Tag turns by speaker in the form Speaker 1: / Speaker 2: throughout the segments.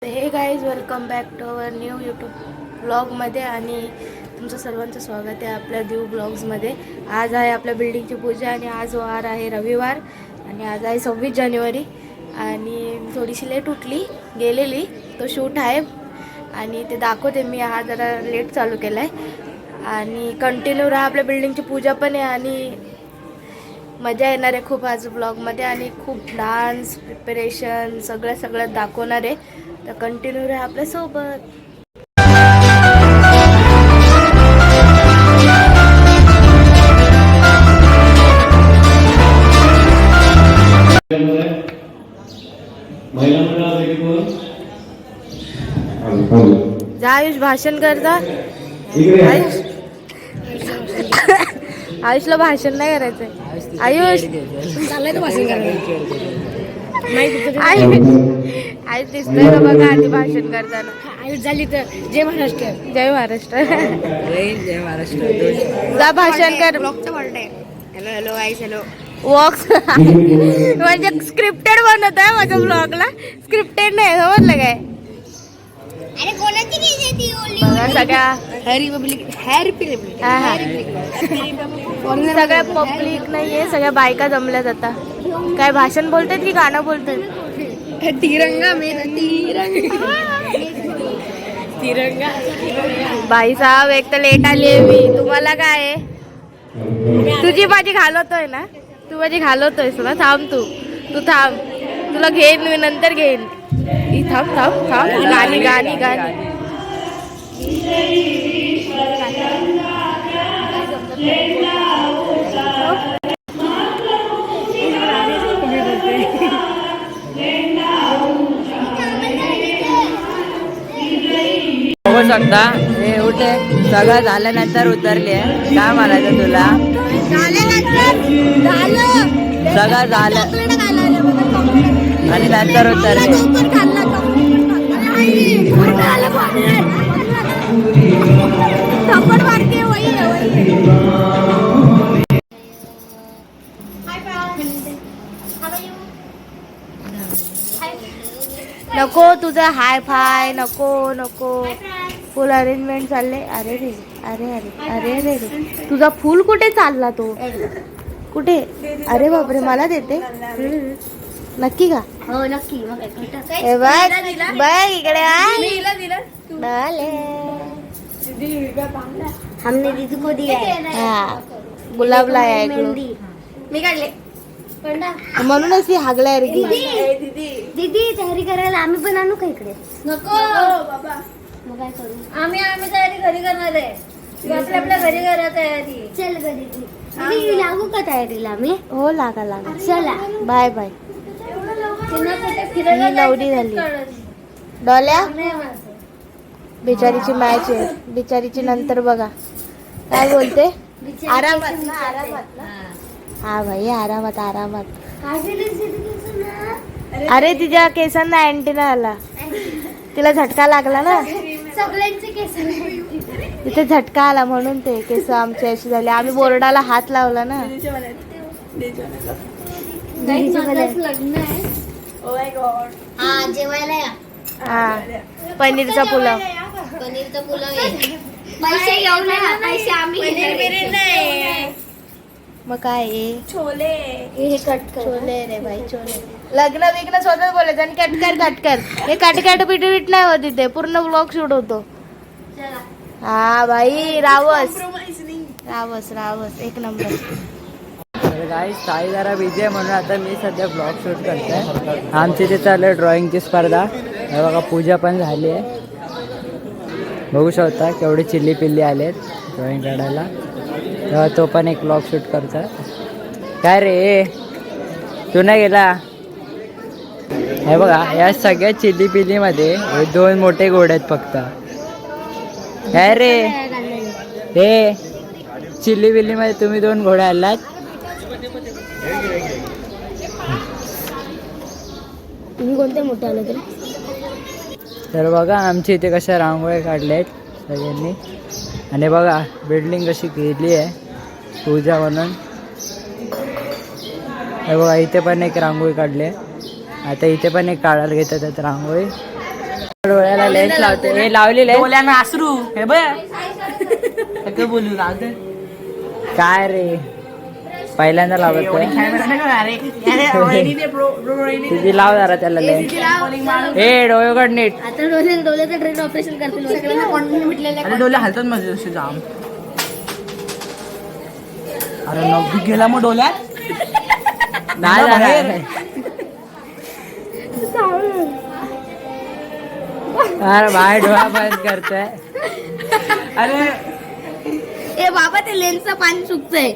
Speaker 1: हे guys welcome back to our new YouTube ब्लॉगमध्ये आणि तुमचं सर्वांचं स्वागत आहे आपल्या देव ब्लॉग्समध्ये. आज आहे आपल्या बिल्डिंगची पूजा आणि आज वार आहे रविवार आणि आज आहे 26 जानेवारी आणि थोडीशी लेट उठली गेलेली तो शूट आहे आणि ते दाखवते मी. हा जरा लेट चालू केला आहे आणि कंटिन्यू राहा. आपल्या बिल्डिंगची पूजा पण आहे आणि मजा येणार आहे खूप आज ब्लॉगमध्ये आणि खूप डान्स प्रिपरेशन सगळं दाखवणार आहे. तर कंटिन्यू राहा आपल्यासोबत. जा आयुष भाषण करता. आयुषला भाषण नाही करायचंय. आयुष आयुष दिसतोय का बघा आधी भाषण करताना. आयुष झाली तर जय महाराष्ट्र. जय महाराष्ट्र. जय महाराष्ट्र. जा भाषण कर. Hello hello Ayush hello. वॉक्स म्हणजे स्क्रिप्टेड बनत आहे माझ्या ब्लॉगला. स्क्रिप्टेड नाही समजलं काय. सगळ्या सगळ्या पब्लिक नाहीये, सगळ्या बायका जमल्यात. आता काय भाषण बोलतात की गाणं बोलतात. तिरंगा मेरा तिरंगा. बाई साहेब एक तर लेट आली आहे मी. तुम्हाला काय आहे. तुझी माझी घालवतोय ना. तू माझी घालवतोयस ना. थांब तू थांब. तुला घेईन मी नंतर घेईन. थांब थांब थांब. गाणी गाणी गाणी.
Speaker 2: बघू शकता हे उठे सगळं झाल्यानंतर उतरली आहे. काय म्हणायचं तुला. सगळं झालं आणि नंतर उतरले.
Speaker 1: नको तुझं हाय फाय नको नको. फुल अरेंजमेंट चालले. अरे रे अरे अरे अरे रे रे. तुझा फुल कुठे चालला तो. कुठे. अरे बापरे मला देते नक्की का.
Speaker 3: हो नक्की.
Speaker 1: बघ इकडे
Speaker 3: हमने दीदी को दिया है.
Speaker 1: गुलाबला आहे
Speaker 3: मी काढले
Speaker 1: म्हणूनच ती हागलाय रे.
Speaker 3: दीदी तयारी करायला आम्ही पण आणू का इकडे. नको बाबा. मग काय करू. आम्ही तयारी घरी करणार आहे. आपल्या घरी करा तयारी. चल घरी दीदी लागू का तयारीला आम्ही.
Speaker 1: हो लागा
Speaker 3: चला
Speaker 1: बाय बाय. लवडी झाली डोल्या. बिचारीची मॅच आहे. बिचारीची नंतर बघा काय बोलते. आरामात ना आरामात ना. हा भाई आरामात आरामात. अरे तिच्या केसांना अँटीना आला. तिला झटका लागला ना.
Speaker 3: सगळ्यांचे केस
Speaker 1: तिथे झटका आला म्हणून ते केस आमची अशी झाली. आम्ही बोर्डाला हात लावला ना.
Speaker 3: लग्न आहे. हा जेवायला या.
Speaker 1: हा पनीरचा पुलाव.
Speaker 3: पनीरचा पुलाव आहे. पैसे घेऊन या. पैसे आम्ही
Speaker 1: मग काय
Speaker 3: छोले. हे कट कर.
Speaker 1: छोले रे भाई छोले. लग्न बिग्न स्वतःच बोलायचं आणि कटकर. हे कटकट पिटवीट नाही होत तिथे. पूर्ण ब्लॉग शूट होतो. हा भाई रावस एक नंबर.
Speaker 2: तर गाईस साई जरा बिझी आहे म्हणून आता मी सध्या ब्लॉग शूट करतोय. आमची इथे चालू आहे ड्रॉइंगची स्पर्धा. हे बघा पूजा पण झाली आहे. बघू शकता केवढे चिल्ली पिल्ली आलेत ड्रॉइंग काढायला. तेव्हा तो पण एक ब्लॉग शूट करता. काय रे तू नाही गेला. हे बघा या सगळ्या चिल्ली पिल्लीमध्ये हे 2 मोठे घोडे आहेत फक्त. काय रे हे चिल्ली पिल्लीमध्ये तुम्ही 2 घोडे आलात.
Speaker 3: तुम्ही कोणते मोठे आले तरी.
Speaker 2: तर बघा आमच्या इथे कशा रांगोळ्या काढल्या आहेत सगळ्यांनी. आणि बघा बिल्डिंग कशी केली आहे पूजा म्हणून. हे बघा इथे पण एक रांगोळी काढली आहे. आता इथे पण एक काढायला घेतात रांगोळी. डोळ्याला लेन्स लावते. हे लावलेले
Speaker 4: डोळ्यानं आसरू हे बघ बोलू राहते
Speaker 2: काय रे पहिल्यांदा लावतोय. तुझी लाव जरा त्याला लेन्स. हे डोळेकड नीट.
Speaker 3: आता डोळ्याचं ट्रेन ऑपरेशन करतील.
Speaker 4: डोळे हलतात माझे असे जाम. अरे नक्की गेला मग डोळ्यात
Speaker 2: नाही
Speaker 4: बाहेर.
Speaker 2: अरे बाहेर डोळा बंद करतोय.
Speaker 4: अरे
Speaker 1: ए बाबा ते लेन्सचं पाणी सुकतंय.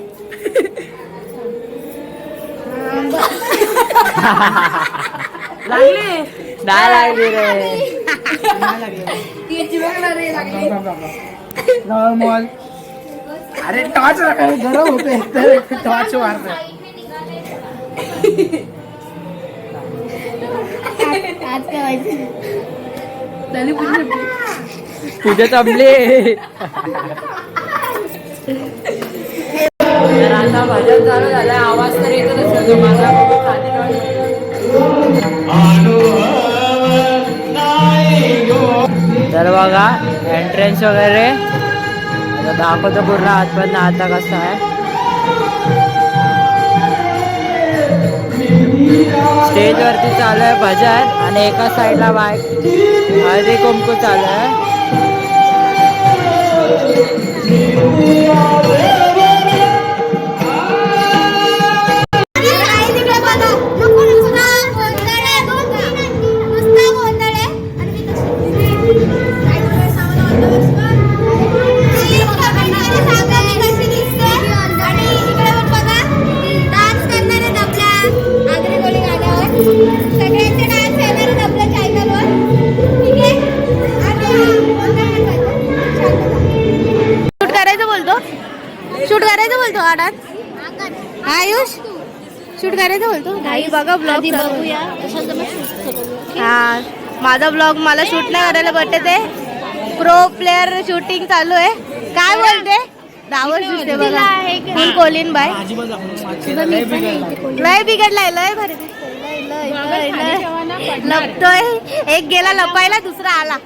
Speaker 4: लागली
Speaker 2: नाही लागली रे.
Speaker 4: मॉल. अरे टॉर्च गरम होते टॉर्च मारत.
Speaker 3: आज काय व्हायचं?
Speaker 2: तुझे तबले. तर आता भजन चालू झालं. आवाज तर येतच असतो माझा. तर बघा एंट्रन्स वगैरे आता दाखवतो पूर्ण आतपर्यंत आता कसं आहे. स्टेज वरती चालू आहे भजन आणि एका साईडला बाईक हळदी कुंकू चालू आहे.
Speaker 1: शूट करायचं बोलतो आडात. आयुष शूट करायचं बोलतो. आई बघा ब्लॉग
Speaker 3: बघूया.
Speaker 1: हा माझा ब्लॉग मला शूट नाही करायला भेटत आहे. प्रो प्लेअर शूटिंग चालू आहे. काय बोलते रावळ दिसते बघा. कोण कोलिन बाय लय बिघडलाय. लय भारी दिसतोय. लय लपतोय. एक गेला लपायला दुसरा आला.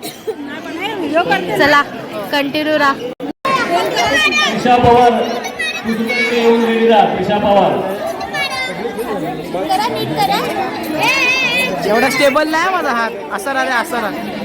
Speaker 1: चला कंटिन्यू राहा.
Speaker 5: पेशा पवार येऊन रेडी राहा. पेशा पवार
Speaker 4: एवढा स्टेबल नाही माझा हात. असा राहते असा राहते.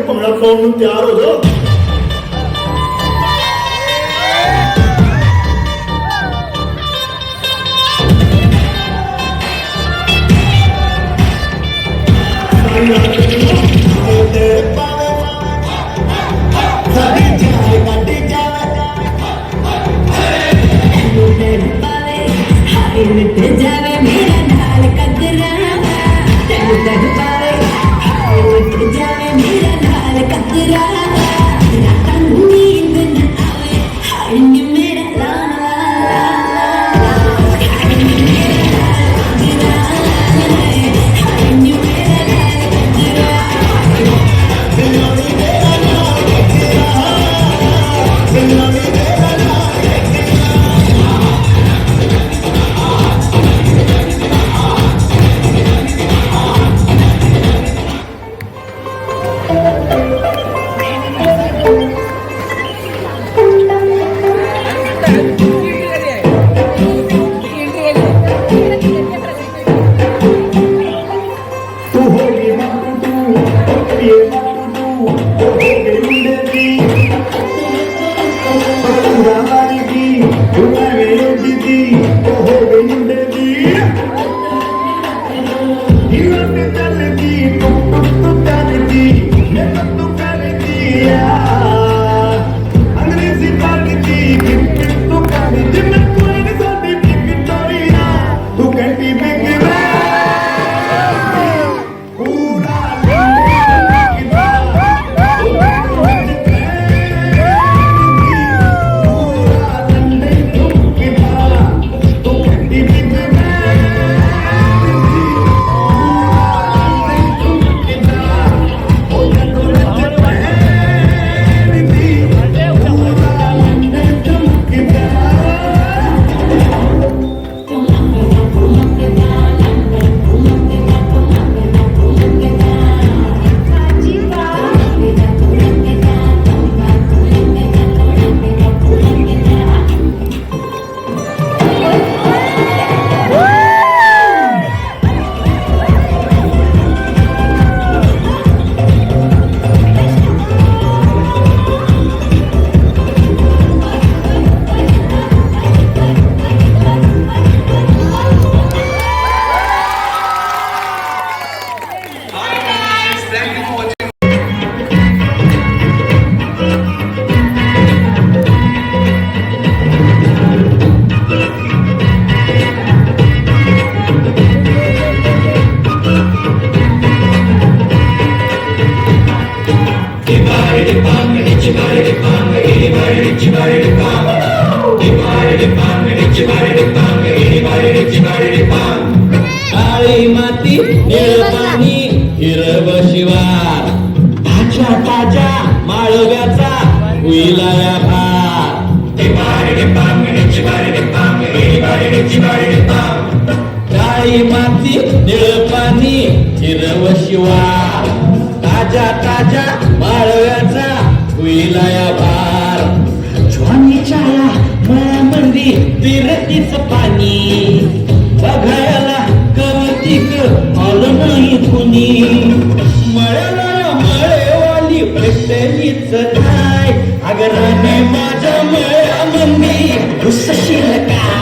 Speaker 5: ਭੰਗੜਾ ਪਾਉਣ ਨੂੰ ਤਿਆਰ ਹੋ ਜਾਓ।
Speaker 6: जावे मेरा नाल कदरा तेरे तक पावे जावे मेरा नाल कदरा रात नींद न आवे हाय नी मेरा ला ला ला हाय नी मेरा कदरा हाय नी मेरा कदरा
Speaker 5: रविवार ताज्या ताज्या माळव्याचा होईला या भार काळी माती निळ पाणी हिरव शिवार ताज्या ताज्या माळव्याचा होईला या भार ज्वानीच्या या मळ्यामंदी विरतीच पाणी बघायला कवतिक आलं नाही कुणी मळ्याला मळेवाली भेटलीच काय अगराने माझ्या मळ्यामंदी घुसशील काय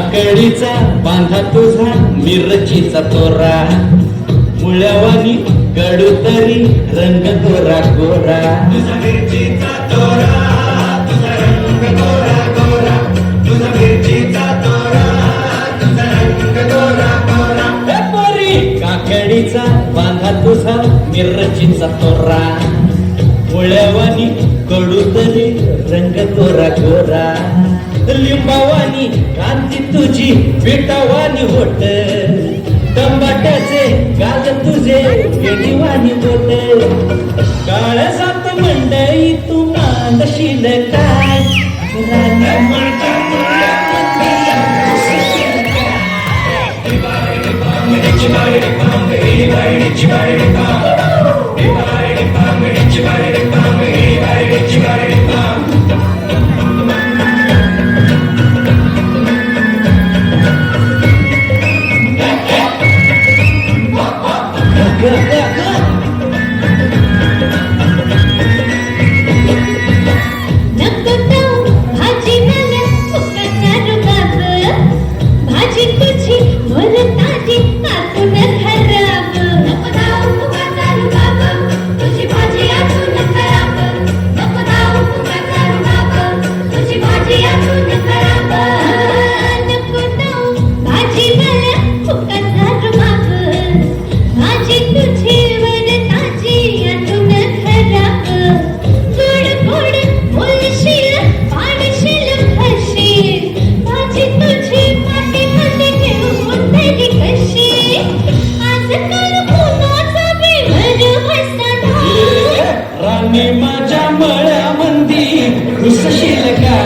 Speaker 5: काकडीचा बांधा तुझा मिरचीचा तोरा मुळ्यावानी कडू तरी रंग गोरा गोरा तुझा मिरचीचा तोरा तुझा रंग गोरा गोरा तुझा मिरचीचा तोरा तुझा रंग गोरा गोरा हे पोरी काकडीचा बांधा तुझा मिरचीचा तोरा मुळ्यावानी कडू तरी रंग गोरा गोरा लिंबावानी कांती तुझी बेटावानी होट टमाट्याचे गाल तुझे गेडीवानी बोट काळ सात मंडई तू मांडशील काय राणी माझ्या मळ्यामंदी घुसशील काय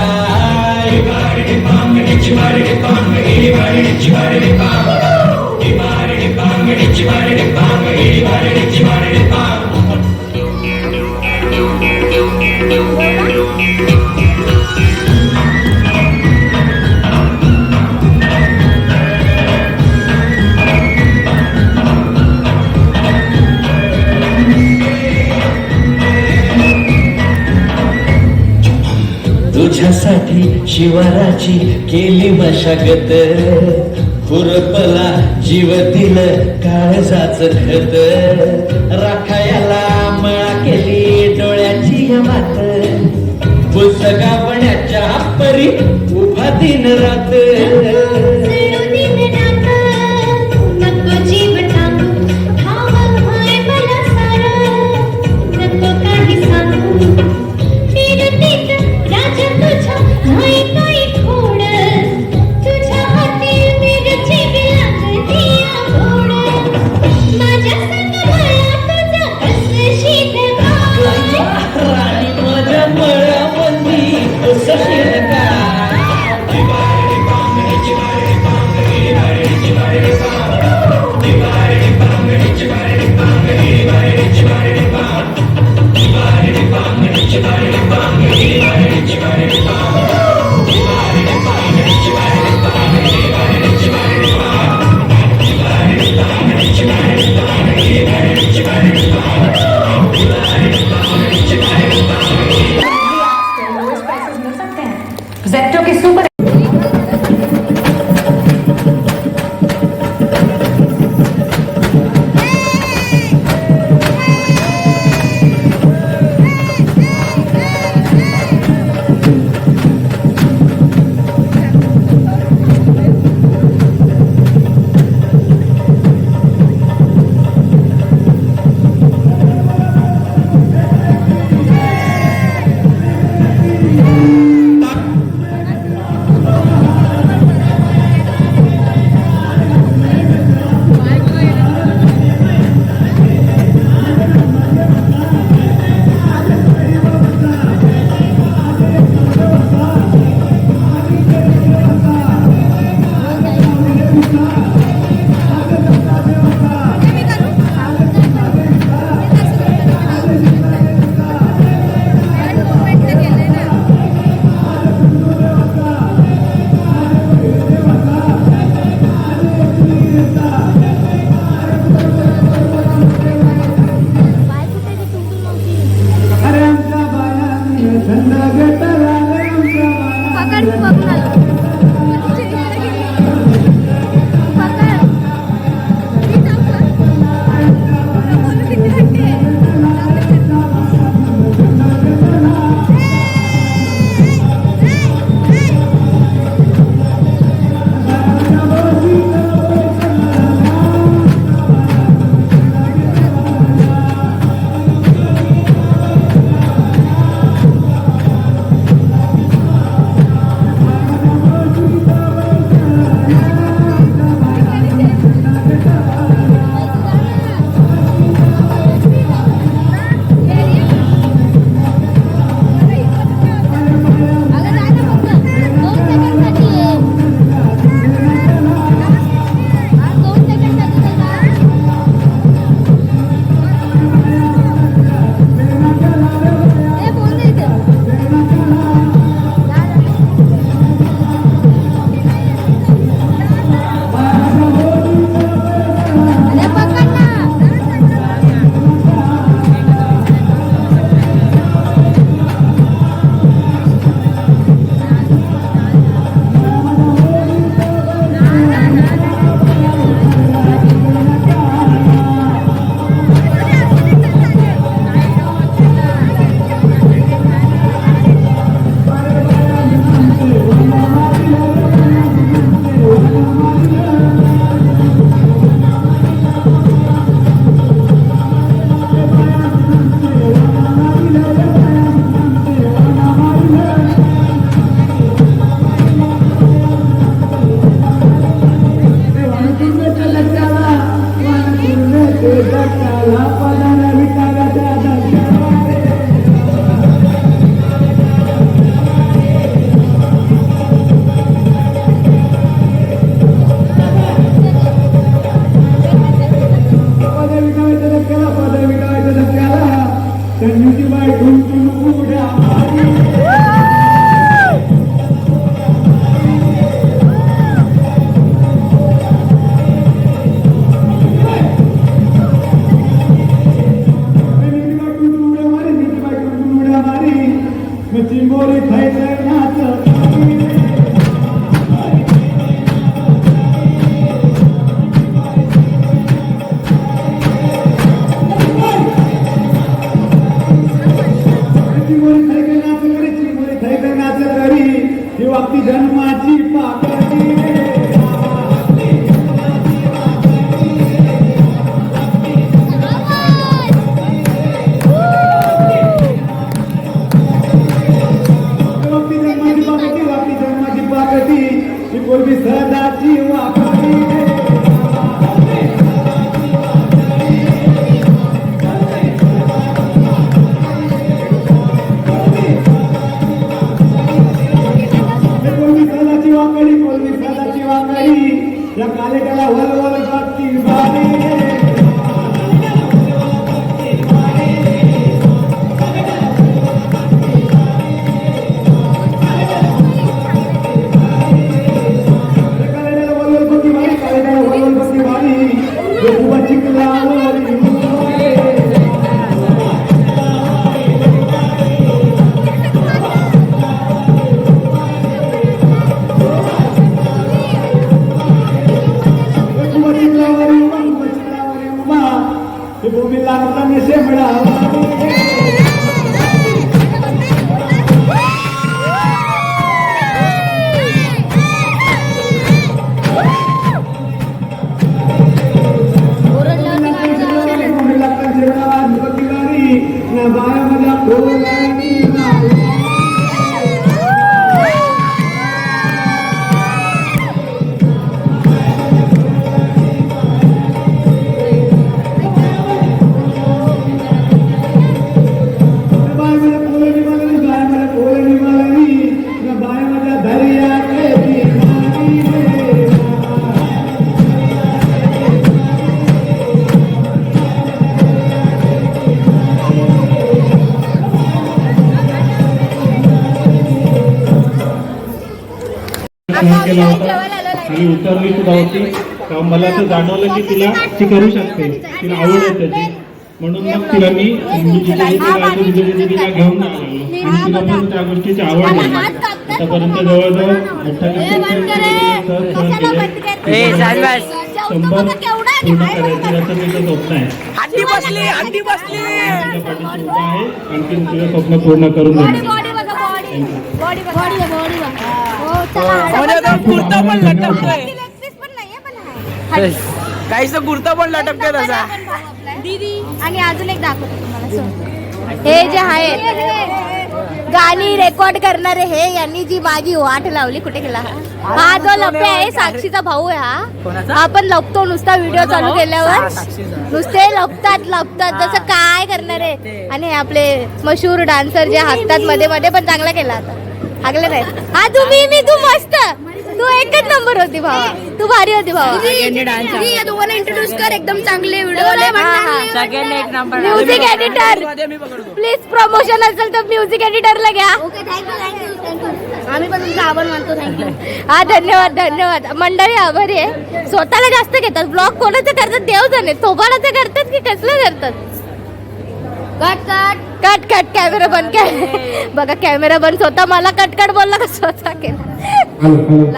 Speaker 5: तुझ्यासाठी शिवाराची केली मशागत खुरपला जीव दिलं काळजाच खत राखायला मळा केली डोळ्याची वात पुस्तकावण्याच्या परी उभा दिन रात
Speaker 7: जेप्टो के सुपर चिंबोरी खायचं नाच आपली जन्माची पाकळी जन्माची पाकळी ही पूर्वी सदाची वाकडी या कालेकाला वरवर जाती बारी भूमी लागता नशे मिळावा
Speaker 8: केला होता आणि उतरली सुद्धा होती. तेव्हा मला असं जाणवलं की तिला ती करू शकते, तिला आवड आहे त्याची, म्हणून मग तिला मी तिला घेऊन जायला लागलो आणि तिला पण त्या गोष्टीची आवड आहे. आतापर्यंत जवळजवळ 28 100 पूर्ण करायचं असं तिचं स्वप्न आहे. पाठीशी उभा आहे, आणखी तुझं स्वप्न पूर्ण करून देणार.
Speaker 4: काहीच कुर्ता पण लटकतोय तसा.
Speaker 1: आणि अजून एक दाखवतो तुम्हाला. हे जे आहेत गाणी रेकॉर्ड करणारे हे यांनी जी माझी वाट लावली. कुठे गेला हा जो लपे आहे? साक्षीचा भाऊ आहे हा. आपण लपतो नुसता व्हिडिओ चालू केल्यावर नुसते लपतात तसं काय करणार आहे. आणि हे आपले मशहूर डान्सर जे हाकतात मध्ये मध्ये पण चांगला केला आता हागले नाही. हा तू मस्त, तू एकच नंबर होती भावा, तू भारी होती भावा. दोघांना इंट्रोड्यूस कर, एकदम चांगले video. Music editor please, promotion असेल तर म्युझिक एडिटरला घ्या. आम्ही पण तुमचा आभार मानतो. थँक्यू. हा धन्यवाद. मंडळी आभारी आहे. स्वतःला जास्त घेतात. ब्लॉग कोणाचं करतात देव जाणे, थोबाडाचं करतात की कसलं करतात. कट कॅमेरा बंद केला बघा. कॅमेरा बंद. स्वतः मला कट बोलला का स्वतः केला.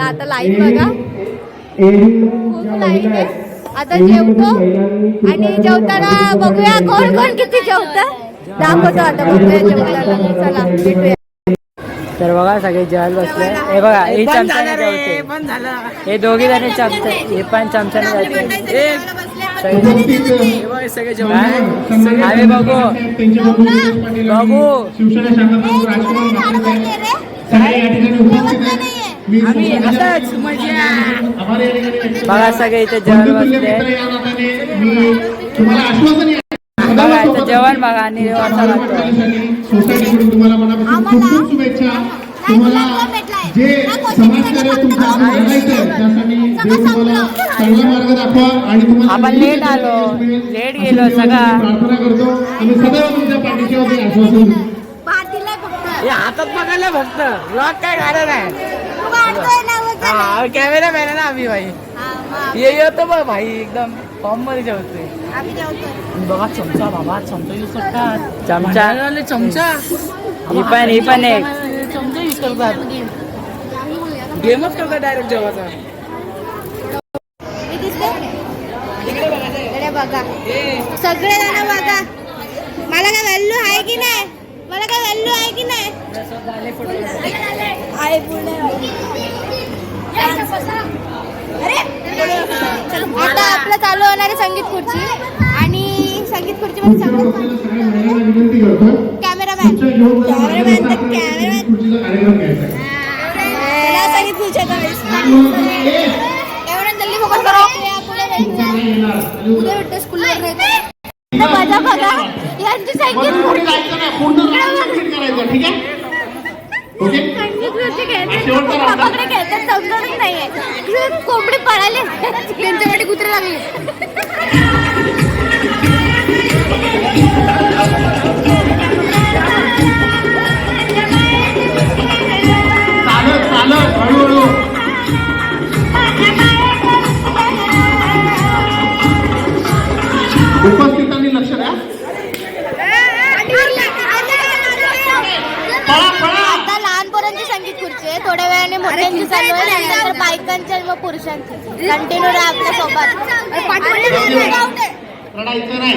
Speaker 1: आता लाईव्ह बघा, खूप लाईव्ह आहे. आता जेवतो आणि जेवताना बघूया कोण किती जेवतं दाखवतो. आता बघूया जेवताना. चला भेटूया.
Speaker 2: तर बघा सगळे जेवायला बसले. हे बघा हे चमच्याने जेवते, हे दोघी जण चमचे, हे पण चमच्याने जेवते. आम्ही बघू बघा सगळे इथे जेवण बसले. बघा इथं जेवण बघा आणि
Speaker 7: सोसायटीकडून तुम्हाला मनापासून खूप शुभेच्छा. तुम्हाला
Speaker 8: जे समाजकार्य तुमचं करायचं आहे त्यासाठी देव तुम्हाला चांगला मार्ग दाखवा आणि तुम्हाला
Speaker 2: आपण लेट आलो, लेट गेलो सगळा.
Speaker 8: प्रार्थना करतो आम्ही सदैव तुमच्या पाठीशी होते आश्वासन देतो.
Speaker 3: पाठीला फक्त
Speaker 2: हे हातात पकडलं फक्त ब्लॉग काय कारण आहे.
Speaker 3: तू काढतोय ना वजन.
Speaker 2: हा कॅमेरा मॅन आहे ना आम्ही भाई. ये येतो बघ भाई एकदम फॉर्म मध्ये जेवतोय.
Speaker 3: आम्ही जेवतोय.
Speaker 4: बघा चमचा बाबा चमचा यूज करतात.
Speaker 2: चमचा
Speaker 4: चमचा
Speaker 2: ही पण एक
Speaker 4: चमचा यूज करतात. गेमच करतात डायरेक्ट जेवायचा.
Speaker 3: मी दिसते इकडे बघा सगळे जण बघा. मला काय व्हॅल्यू आहे की नाही. मला काय व्हॅल्यू आहे की नाही. आहे पुढे. आता आपलं चालू होणार आहे संगीत खुर्ची आणि संगीत खुर्ची मध्ये
Speaker 8: पुढच्या
Speaker 3: सगळं
Speaker 8: वक्त्याला सगळ्या महिलांना विनंती करतो
Speaker 3: कॅमेरामॅन
Speaker 8: तुमच्या घेऊन जरा मागे बसा.
Speaker 3: कॅमेरामॅन
Speaker 8: आपल्याला खुर्चीचा कार्यक्रम घ्यायचा आहे.
Speaker 3: संगीत खुर्ची एवढं जल्दी फोकस करो.
Speaker 8: तुमचा नाही येणार.
Speaker 3: उद्या भेटतो स्कूलला बघा बघा यांची संगीत
Speaker 8: पुढे
Speaker 3: खुर्ची
Speaker 8: जायचं नाही. पूर्ण राऊंड कंप्लीट करायचं. ठीक आहे ओके
Speaker 3: संगीत खुर्ची
Speaker 8: हा शेवटचा राऊंड आहे.
Speaker 3: खेळतात खेळतात समजतच नाहीये. कोंबडी पळाली त्यांच्याकडे कुत्रे लागले.
Speaker 8: चालत चालत हळूहळू उपस्थितांनी लक्ष द्या. पळा पळा.
Speaker 3: आता लहान पोरांची संगीत खुर्ची आहे. थोड्या वेळाने मोठ्यांची चालू आहे. नंतर बायकांची व पुरुषांची कंटिन्यू राहा आपल्या सोबत.
Speaker 8: रडायचं नाही.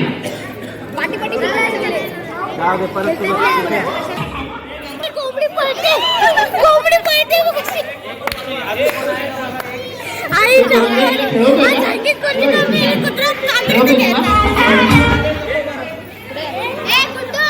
Speaker 3: कोंबडी पळते. कोंबडी पळते बघ कशी. आई संगीत खुर्ची कमी आहे. कुत्रा कांदे घेतात. ए गुड्डू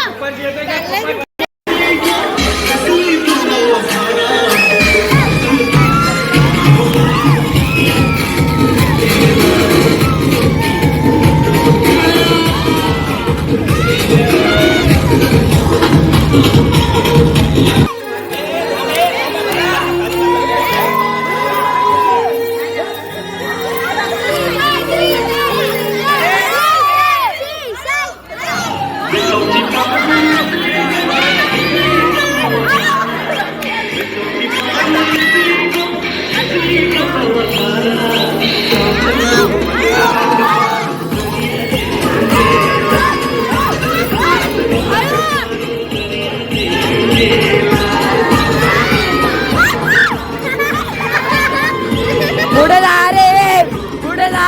Speaker 2: पुढे जा रे पुढे जा.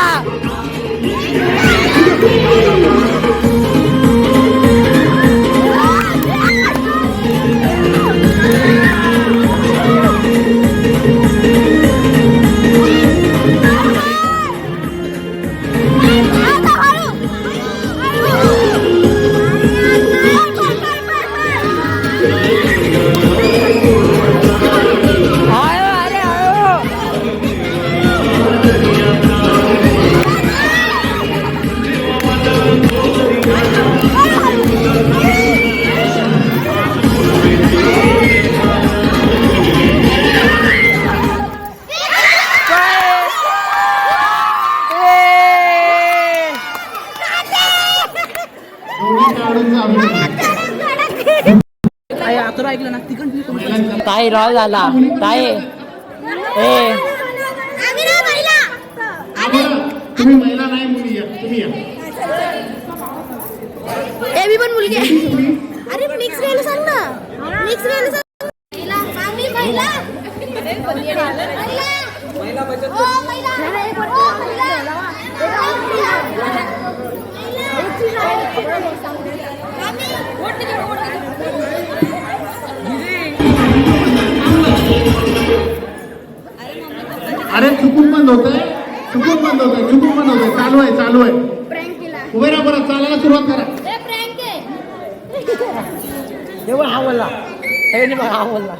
Speaker 4: ऐकलं ना तिकडून
Speaker 2: ताई राव झाला ताई. ए
Speaker 8: तुम्ही महिला नाही मुली या. तुम्ही या.
Speaker 3: मी पण मुलगी आहे. अरे मिक्स राहायला सांग ना. मिक्स राहायला सांग. आम्ही महिला. महिला बचत
Speaker 8: अरे चुकून बंद होतंय. चुकून बंद होतंय. चालू आहे. उभे राहा परत चालायला सुरुवात करा.
Speaker 2: हा बोलला हा बोलला.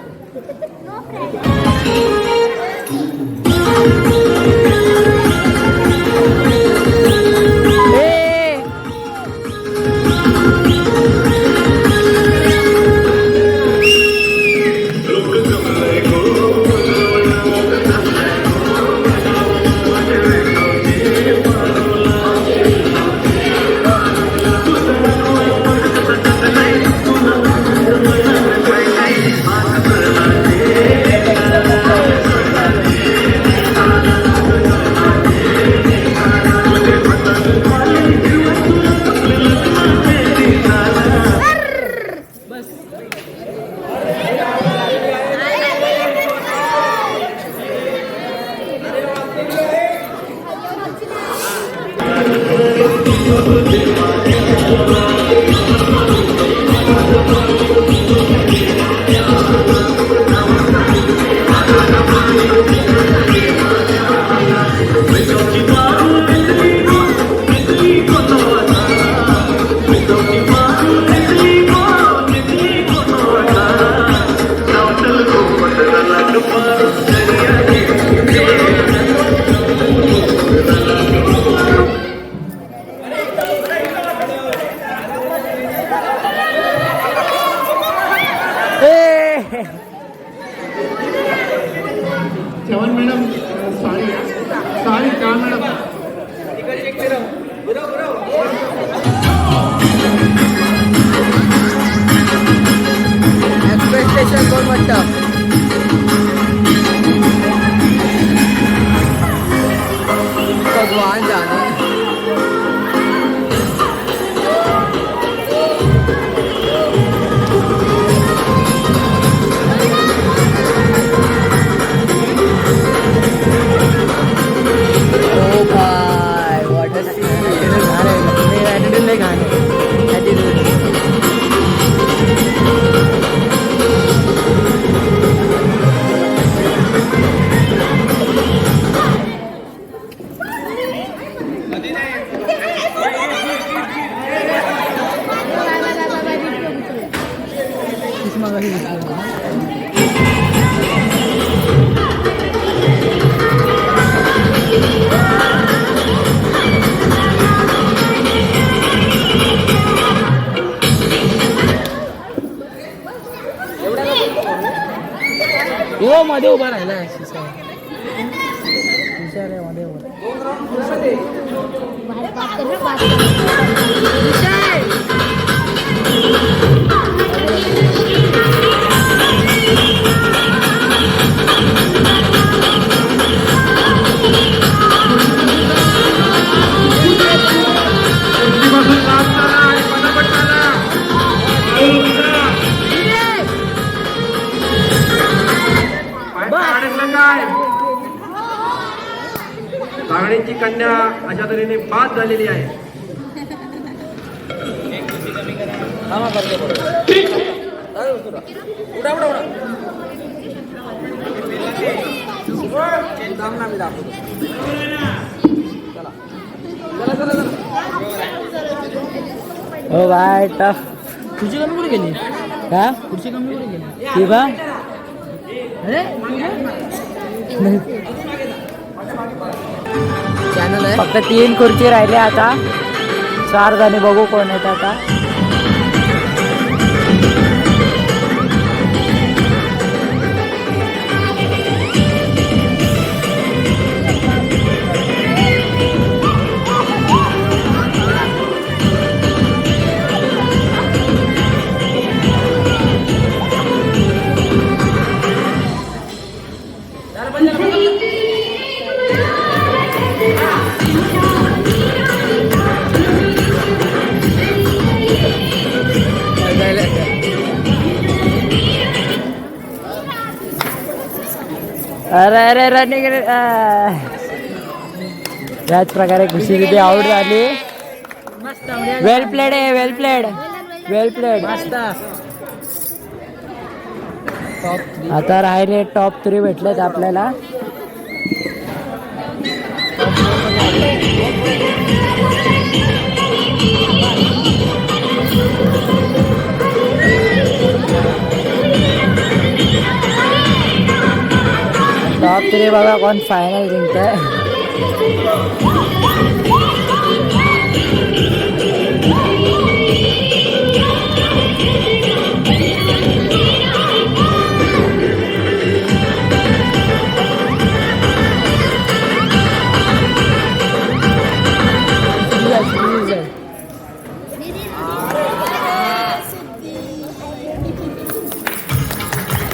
Speaker 4: हो मध्ये उभा राहिला मध्ये
Speaker 7: बागड्यांची कन्या अशा तऱ्हेने बाद झालेली आहे.
Speaker 2: ओ बाय टफ.
Speaker 4: खुर्ची कमी कुठे गेली
Speaker 2: का
Speaker 4: खुर्ची कमी कुठे गेली
Speaker 2: ती बा
Speaker 4: चॅनल आहे
Speaker 2: फक्त 3 खुर्ची राहिल्या आता. 4 जणी बघू कोण आहेत आता. अरे अरे रनिंग. याच प्रकारे खुशी तिथे आउट झाली. वेल प्लेड आहे. वेल प्लेड. वेल प्लेड. आता राहिले टॉप 3 भेटलेत आपल्याला. टॉप 3 बघा कोण फायनल जिंकतंय.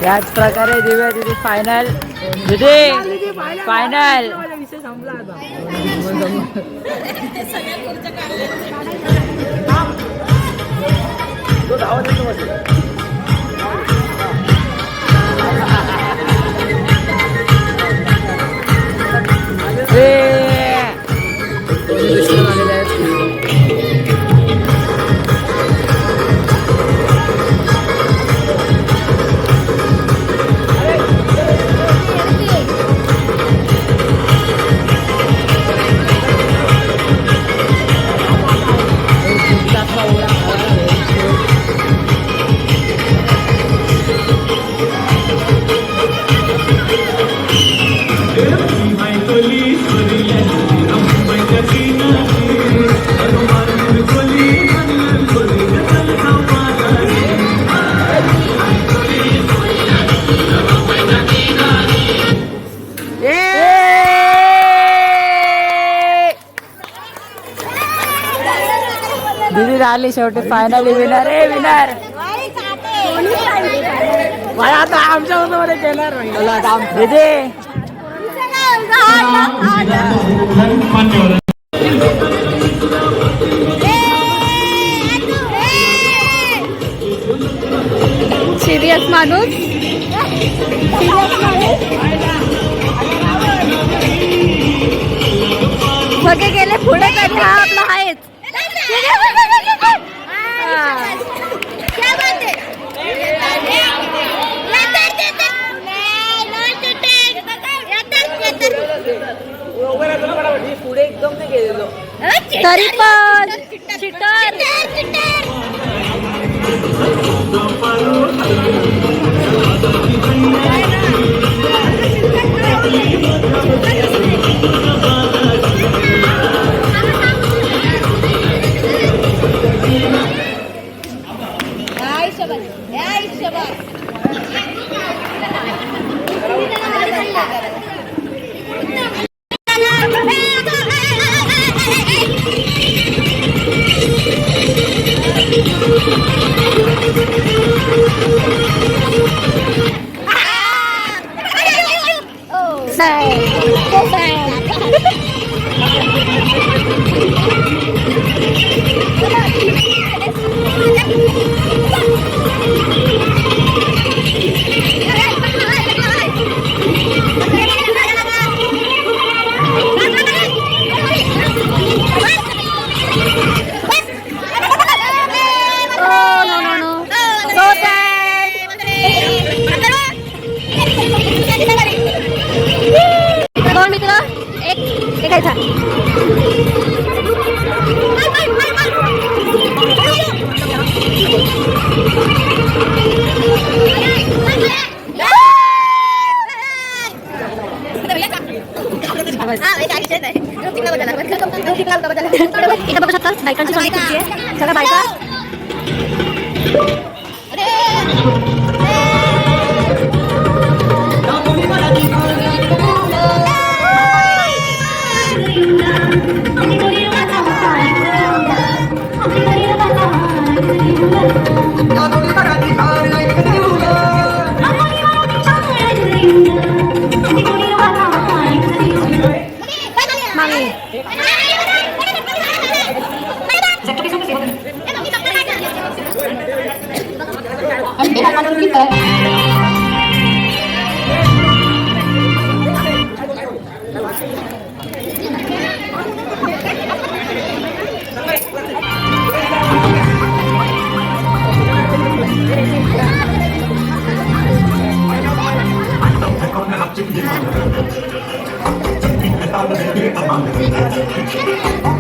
Speaker 2: याच प्रकारे दिव्या तिथे फायनल. तिथे फायनल.
Speaker 4: विषय संपला आता. दीदी झाली शेवटी फायनली विनर. रे विनर. आता आमच्या मध्ये केणार
Speaker 2: दीदी
Speaker 1: सिरियस माणूस. सगळे गेले पुढे तरी हा आपला आहेच.
Speaker 4: पुढे एकदम नाही गेलेलो
Speaker 1: तरी पण चिटर.
Speaker 3: इथं बघू शकता बायकांची स्वागत आहे सगळ्या बायका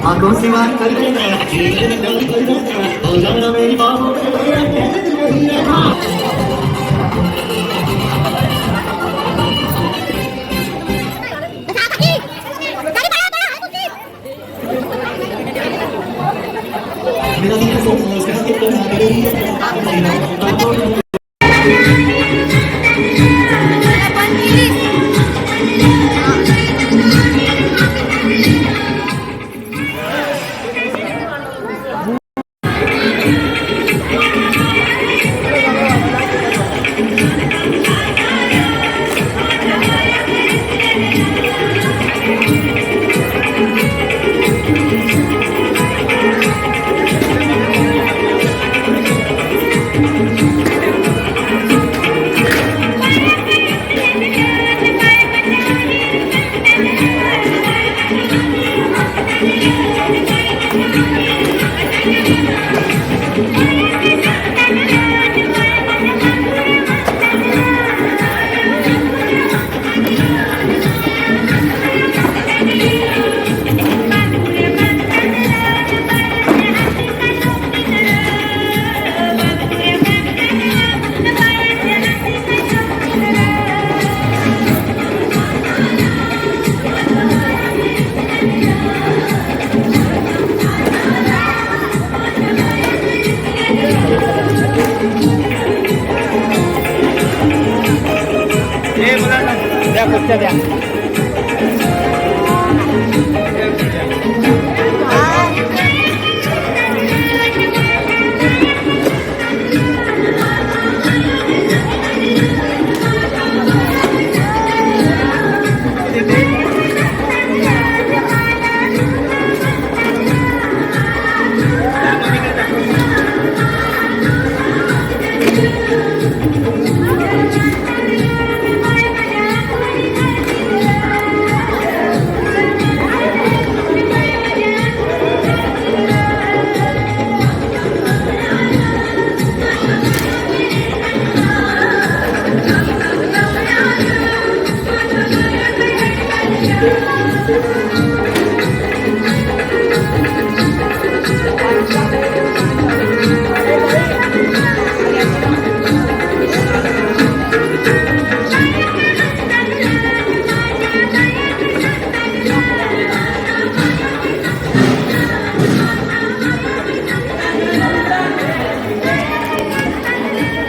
Speaker 5: आंखों से बात करके मेरी बाबू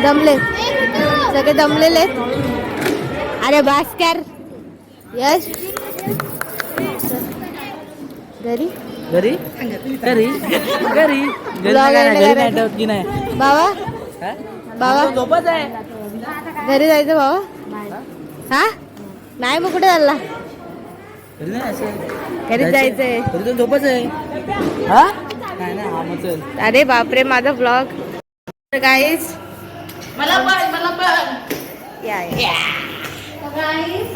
Speaker 1: दमले सगळे दमलेले आहेत. अरे भास्कर यश घरी
Speaker 2: घरी घरी घरी
Speaker 1: Vlog end करायचं.
Speaker 2: नेटवर्क की नाही
Speaker 1: बाबा
Speaker 2: हा?
Speaker 1: बाबा
Speaker 2: तो झोपत आहे
Speaker 1: घरी जायचं बाबा हा नाही मग कुठे चालला
Speaker 2: घरी नाही असं
Speaker 1: घरी जायचंय
Speaker 2: घरी तो झोपच आहे हा नाही नाही हा मग चल
Speaker 1: अरे बापरे माझा ब्लॉग गाईज
Speaker 4: मला पण
Speaker 1: या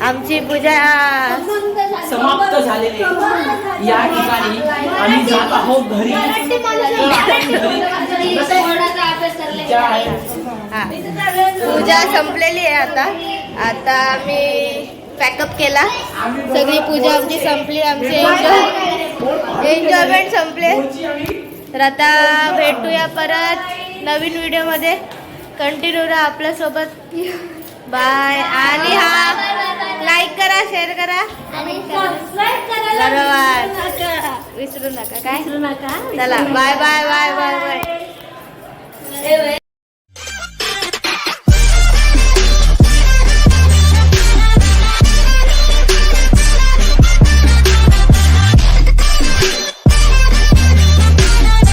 Speaker 1: आमची पूजा
Speaker 4: समाप्त झालेली आहे. या ठिकाणी आम्ही जात आहोत घरी. ज्या आहेत
Speaker 1: हा पूजा संपलेली आहे आता आता आम्ही पॅकअप केला सगळी पूजा आमची संपली आमचे एन्जॉयमेंट संपले तर आता भेटूया परत नवीन व्हिडिओमध्ये कंटिन्यू राहा आपल्यासोबत बाय आणि हा लाईक करा शेअर करा
Speaker 3: आणि सबस्क्राईब करायला
Speaker 1: बरोबर विसरू नका काय चला bye bye bye bye bye